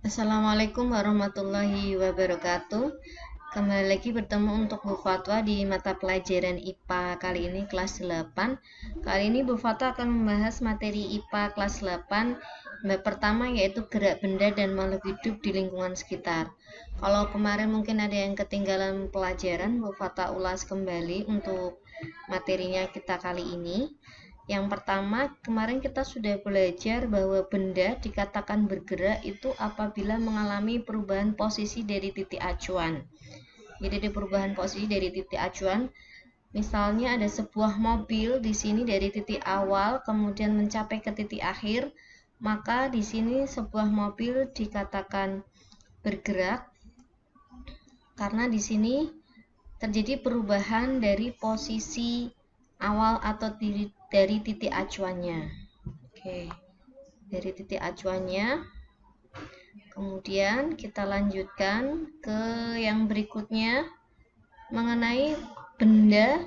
Assalamualaikum warahmatullahi wabarakatuh. Kembali lagi bertemu untuk Bu Fatwa di mata pelajaran IPA kali ini kelas 8. Kali ini Bu Fatwa akan membahas materi IPA kelas 8 bab pertama, yaitu gerak benda dan makhluk hidup di lingkungan sekitar. Kalau kemarin mungkin ada yang ketinggalan pelajaran, Bu Fatwa ulas kembali untuk materinya kita kali ini. Yang pertama, kemarin kita sudah belajar bahwa benda dikatakan bergerak itu apabila mengalami perubahan posisi dari titik acuan. Jadi ada perubahan posisi dari titik acuan. Misalnya ada sebuah mobil di sini dari titik awal kemudian mencapai ke titik akhir, maka di sini sebuah mobil dikatakan bergerak karena di sini terjadi perubahan dari posisi awal atau dari titik acuannya. Oke, dari titik acuannya. Kemudian kita lanjutkan ke yang berikutnya mengenai benda.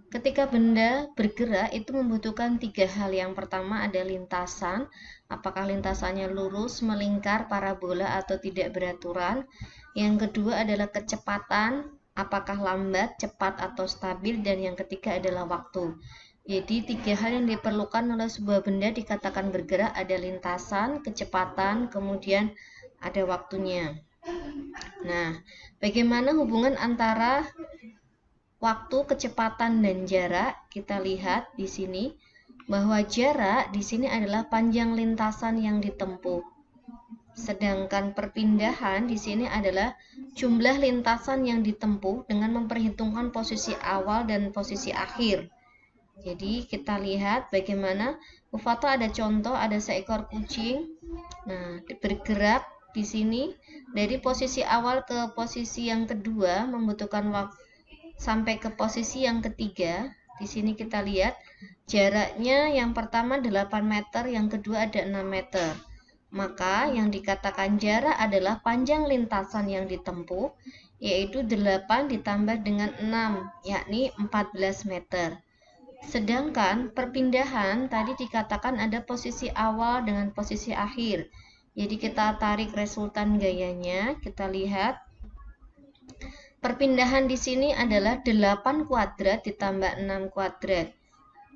Ketika benda bergerak itu membutuhkan 3 hal. Yang pertama ada lintasan, apakah lintasannya lurus, melingkar, parabola atau tidak beraturan. Yang kedua adalah kecepatan, apakah lambat, cepat atau stabil. Dan yang ketiga adalah waktu. Jadi 3 hal yang diperlukan oleh sebuah benda dikatakan bergerak, ada lintasan, kecepatan, kemudian ada waktunya. Nah, bagaimana hubungan antara waktu, kecepatan, dan jarak? Kita lihat di sini bahwa jarak di sini adalah panjang lintasan yang ditempuh. Sedangkan perpindahan di sini adalah jumlah lintasan yang ditempuh dengan memperhitungkan posisi awal dan posisi akhir. Jadi kita lihat bagaimana Bu Fatwa ada contoh, ada seekor kucing. Nah, bergerak di sini dari posisi awal ke posisi yang kedua membutuhkan waktu sampai ke posisi yang ketiga. Di sini kita lihat jaraknya yang pertama 8 meter, yang kedua ada 6 meter. Maka yang dikatakan jarak adalah panjang lintasan yang ditempuh, yaitu 8 ditambah dengan 6, yakni 14 meter. Sedangkan perpindahan tadi dikatakan ada posisi awal dengan posisi akhir. Jadi kita tarik resultan gayanya, kita lihat perpindahan di sini adalah 8 kuadrat ditambah 6 kuadrat.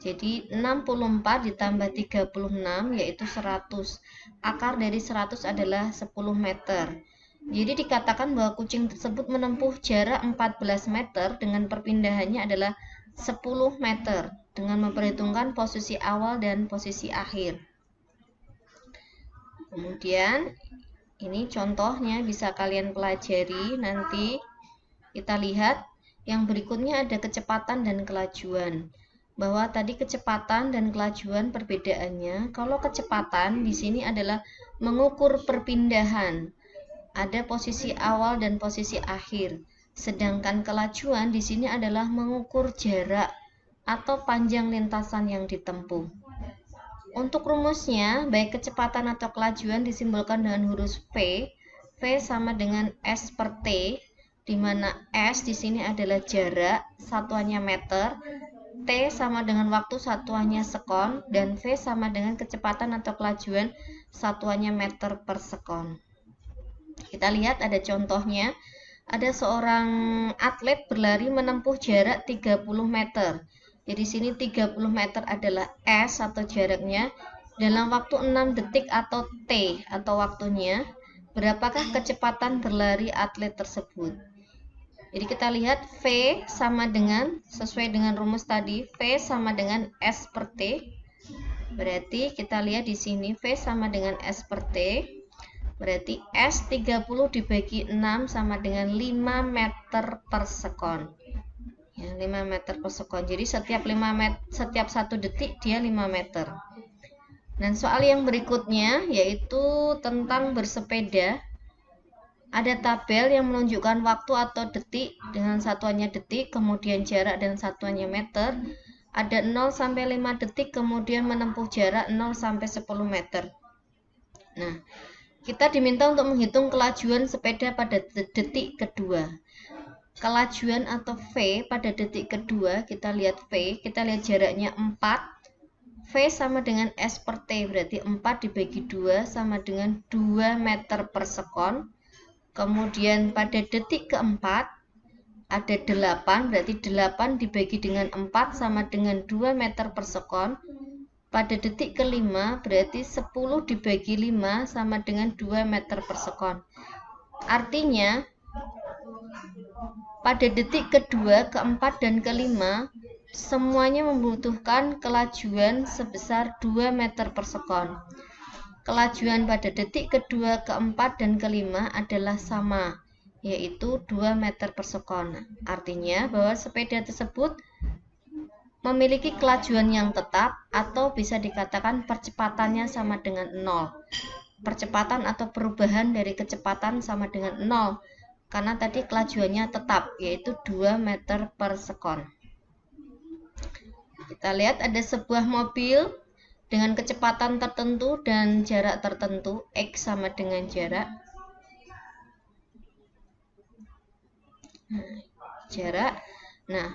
Jadi 64 ditambah 36 yaitu 100. Akar dari 100 adalah 10 meter. Jadi dikatakan bahwa kucing tersebut menempuh jarak 14 meter dengan perpindahannya adalah 10 meter dengan memperhitungkan posisi awal dan posisi akhir. Kemudian ini contohnya bisa kalian pelajari nanti. Kita lihat yang berikutnya ada kecepatan dan kelajuan. Bahwa tadi kecepatan dan kelajuan perbedaannya. Kalau kecepatan di sini adalah mengukur perpindahan. Ada posisi awal dan posisi akhir. Sedangkan kelajuan di sini adalah mengukur jarak atau panjang lintasan yang ditempuh. Untuk rumusnya, baik kecepatan atau kelajuan disimbolkan dengan huruf V. V sama dengan S per T, di mana S di sini adalah jarak, satuannya meter, T sama dengan waktu, satuannya sekon, dan V sama dengan kecepatan atau kelajuan, satuannya meter per sekon. Kita lihat ada contohnya. Ada seorang atlet berlari menempuh jarak 30 meter. Jadi sini 30 meter adalah S atau jaraknya dalam waktu 6 detik atau T atau waktunya. Berapakah kecepatan berlari atlet tersebut? Jadi kita lihat V sama dengan, sesuai dengan rumus tadi, V sama dengan S per T. Berarti kita lihat di sini V sama dengan S per T. Berarti S 30 dibagi 6 sama dengan 5 meter per sekon. Ya, 5 meter per sekon. Jadi setiap 1 detik dia 5 meter. Dan soal yang berikutnya yaitu tentang bersepeda. Ada tabel yang menunjukkan waktu atau detik dengan satuannya detik, kemudian jarak dan satuannya meter. Ada 0 sampai 5 detik, kemudian menempuh jarak 0 sampai 10 meter. Nah, kita diminta untuk menghitung kelajuan sepeda pada detik kedua. Kelajuan atau V pada detik kedua, kita lihat V, kita lihat jaraknya 4. V sama dengan S per T, berarti 4 dibagi 2 sama dengan 2 meter per sekon. Kemudian pada detik keempat ada 8, berarti 8 dibagi dengan 4 sama dengan 2 meter per sekon. Pada detik kelima berarti 10 dibagi 5 sama dengan 2 meter per sekon. Artinya pada detik kedua, keempat, dan kelima semuanya membutuhkan kelajuan sebesar 2 meter per sekon. Kelajuan pada detik kedua, keempat, dan kelima adalah sama, yaitu 2 meter per sekon. Artinya bahwa sepeda tersebut memiliki kelajuan yang tetap, atau bisa dikatakan percepatannya sama dengan 0. Percepatan atau perubahan dari kecepatan sama dengan 0, karena tadi kelajuannya tetap, yaitu 2 meter per sekon. Kita lihat ada sebuah mobil dengan kecepatan tertentu dan jarak tertentu, X sama dengan jarak. Jarak. Nah,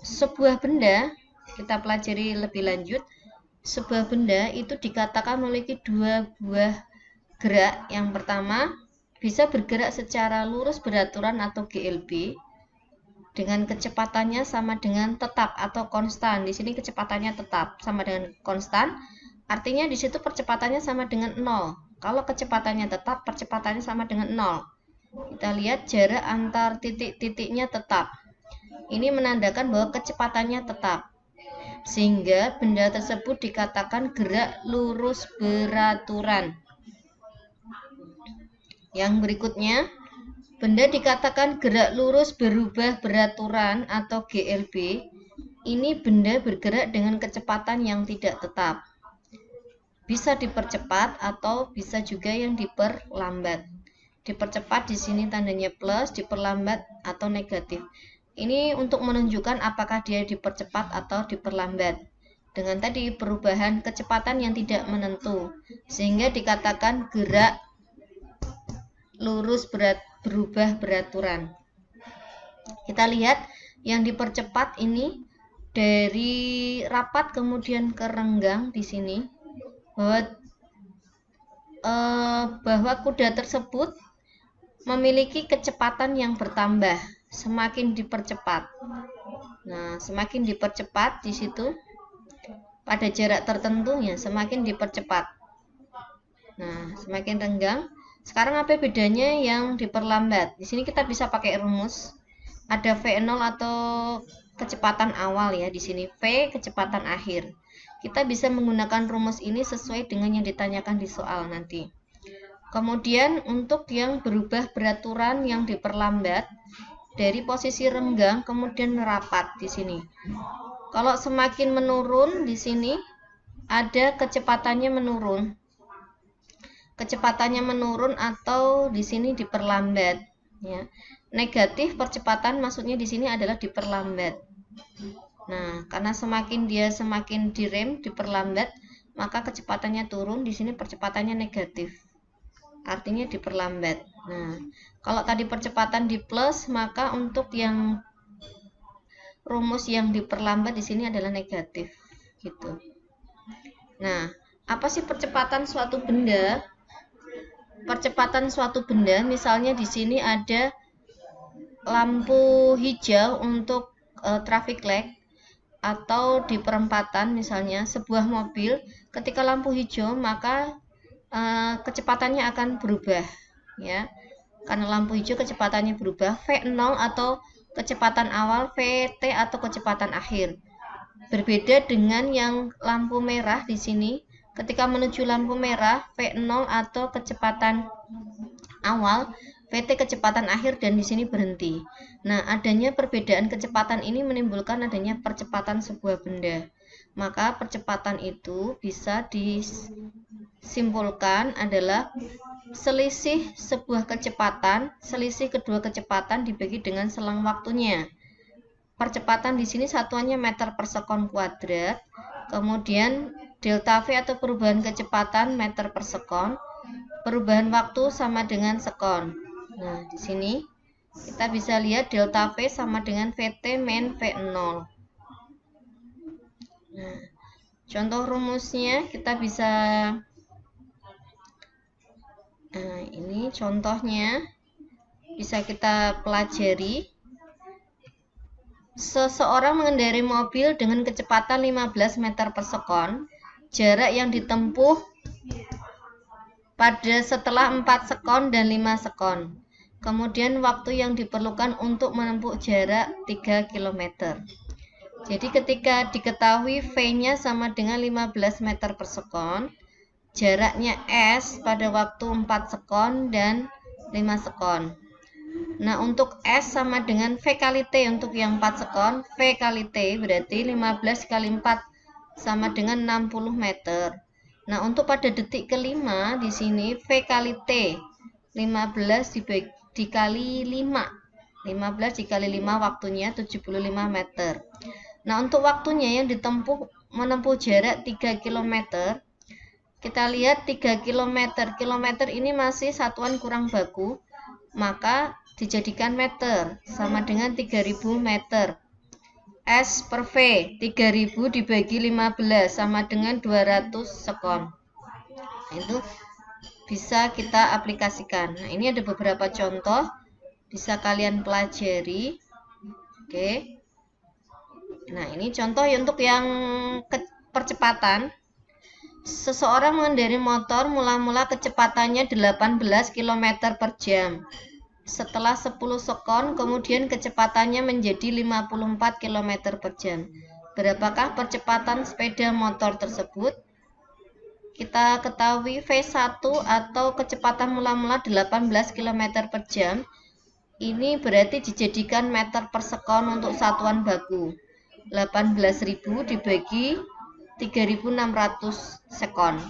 sebuah benda, kita pelajari lebih lanjut, sebuah benda itu dikatakan memiliki 2 buah gerak. Yang pertama, bisa bergerak secara lurus beraturan atau GLB dengan kecepatannya sama dengan tetap atau konstan. Di sini kecepatannya tetap sama dengan konstan, artinya di situ percepatannya sama dengan 0. Kalau kecepatannya tetap, percepatannya sama dengan 0. Kita lihat jarak antar titik-titiknya tetap. Ini menandakan bahwa kecepatannya tetap, sehingga benda tersebut dikatakan gerak lurus beraturan. Yang berikutnya, benda dikatakan gerak lurus berubah beraturan atau GLB. Ini benda bergerak dengan kecepatan yang tidak tetap. Bisa dipercepat atau bisa juga yang diperlambat. Dipercepat di sini tandanya plus, diperlambat atau negatif. Ini untuk menunjukkan apakah dia dipercepat atau diperlambat. Dengan tadi perubahan kecepatan yang tidak menentu, sehingga dikatakan gerak lurus berubah beraturan. Kita lihat yang dipercepat ini dari rapat kemudian ke renggang di sini, bahwa kuda tersebut memiliki kecepatan yang bertambah semakin dipercepat. Nah, semakin dipercepat di situ pada jarak tertentu ya semakin dipercepat. Nah, semakin renggang. Sekarang apa bedanya yang diperlambat? Di sini kita bisa pakai rumus. Ada V0 atau kecepatan awal ya di sini, V kecepatan akhir. Kita bisa menggunakan rumus ini sesuai dengan yang ditanyakan di soal nanti. Kemudian untuk yang berubah beraturan yang diperlambat dari posisi renggang kemudian merapat di sini. Kalau semakin menurun di sini ada kecepatannya menurun. Kecepatannya menurun atau di sini diperlambat ya. Negatif percepatan maksudnya di sini adalah diperlambat. Nah, karena semakin direm, diperlambat, maka kecepatannya turun, di sini percepatannya negatif. Artinya diperlambat. Nah, kalau tadi percepatan di plus, maka untuk yang rumus yang diperlambat di sini adalah negatif gitu. Nah, apa sih percepatan suatu benda? Percepatan suatu benda, misalnya di sini ada lampu hijau untuk traffic light, atau di perempatan misalnya sebuah mobil ketika lampu hijau maka kecepatannya akan berubah ya, karena lampu hijau kecepatannya berubah. V0 atau kecepatan awal, VT atau kecepatan akhir. Berbeda dengan yang lampu merah di sini. Ketika menuju lampu merah, V0 atau kecepatan awal, VT kecepatan akhir, dan di sini berhenti. Nah, adanya perbedaan kecepatan ini menimbulkan adanya percepatan sebuah benda. Maka percepatan itu bisa disimpulkan adalah selisih sebuah kecepatan, selisih kedua kecepatan dibagi dengan selang waktunya. Percepatan di sini satuannya meter per sekon kuadrat. Kemudian delta V atau perubahan kecepatan meter per sekon. Perubahan waktu sama dengan sekon. Nah, di sini kita bisa lihat delta V sama dengan VT min V0. Nah, Contoh rumusnya kita bisa, nah ini contohnya bisa kita pelajari. Seseorang mengendarai mobil dengan kecepatan 15 meter per sekon. Jarak yang ditempuh pada setelah 4 sekon dan 5 sekon. Kemudian waktu yang diperlukan untuk menempuh jarak 3 km. Jadi ketika diketahui V-nya sama dengan 15 meter per sekon, jaraknya S pada waktu 4 sekon dan 5 sekon. Nah, untuk S sama dengan V kali T untuk yang 4 sekon. V kali T berarti 15 kali 4 sama dengan 60 meter. Nah, untuk pada detik kelima di sini V kali T 15 dikali 5. 15 dikali 5 waktunya 75 meter. Nah, untuk waktunya yang menempuh jarak 3 km. Kita lihat 3 km. Kilometer ini masih satuan kurang baku, maka dijadikan meter, sama dengan 3000 meter. S per V, 3000 dibagi 15 sama dengan 200 sekon. Itu bisa kita aplikasikan. Nah, ini ada beberapa contoh, bisa kalian pelajari. Oke. Nah, ini contoh untuk yang percepatan. Seseorang mengendarai motor mula-mula kecepatannya 18 km per jam. Setelah 10 sekon, kemudian kecepatannya menjadi 54 km per jam. Berapakah percepatan sepeda motor tersebut? Kita ketahui V1 atau kecepatan mula-mula 18 km per jam. Ini berarti dijadikan meter per sekon untuk satuan baku. 18.000 dibagi 3.600 sekon.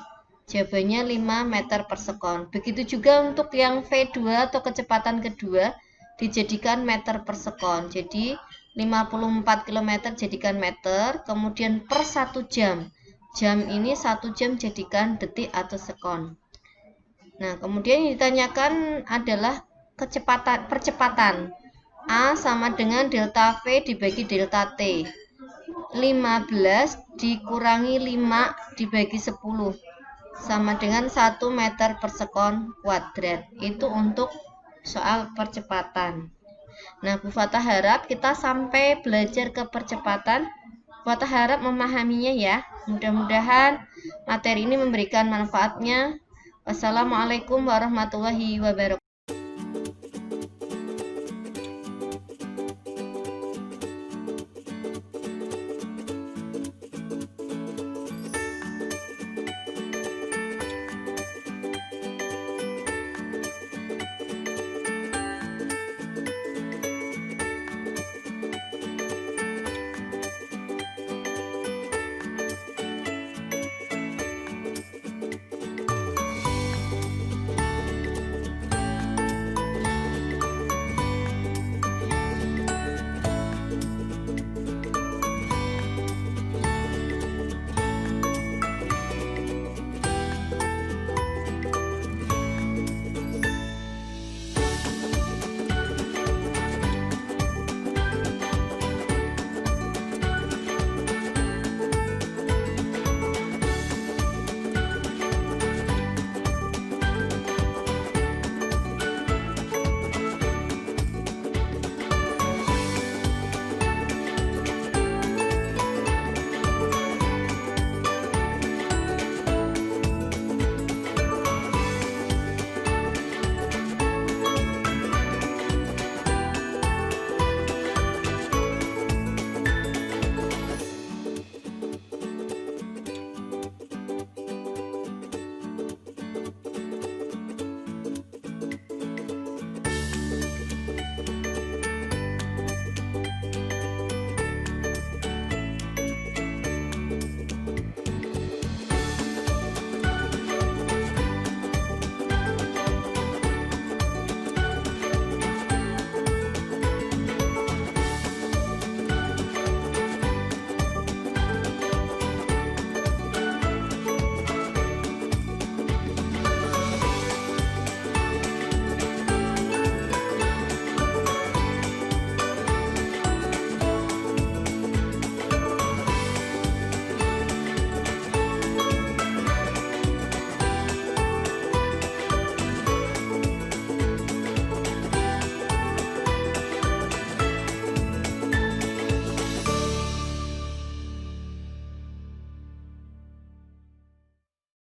Jawabannya 5 meter per sekon. Begitu juga untuk yang V2 atau kecepatan kedua dijadikan meter per sekon. Jadi 54 km jadikan meter, kemudian per 1 jam. Jam ini 1 jam jadikan detik atau sekon. Nah, kemudian yang ditanyakan adalah percepatan. A sama dengan delta V dibagi delta T. 15 dikurangi 5 dibagi 10 sama dengan 1 meter per sekon kuadrat. Itu untuk soal percepatan. Nah, Bu Fatah harap kita sampai belajar ke percepatan. Bu Fatah harap memahaminya ya. Mudah-mudahan materi ini memberikan manfaatnya. Wassalamualaikum warahmatullahi wabarakatuh.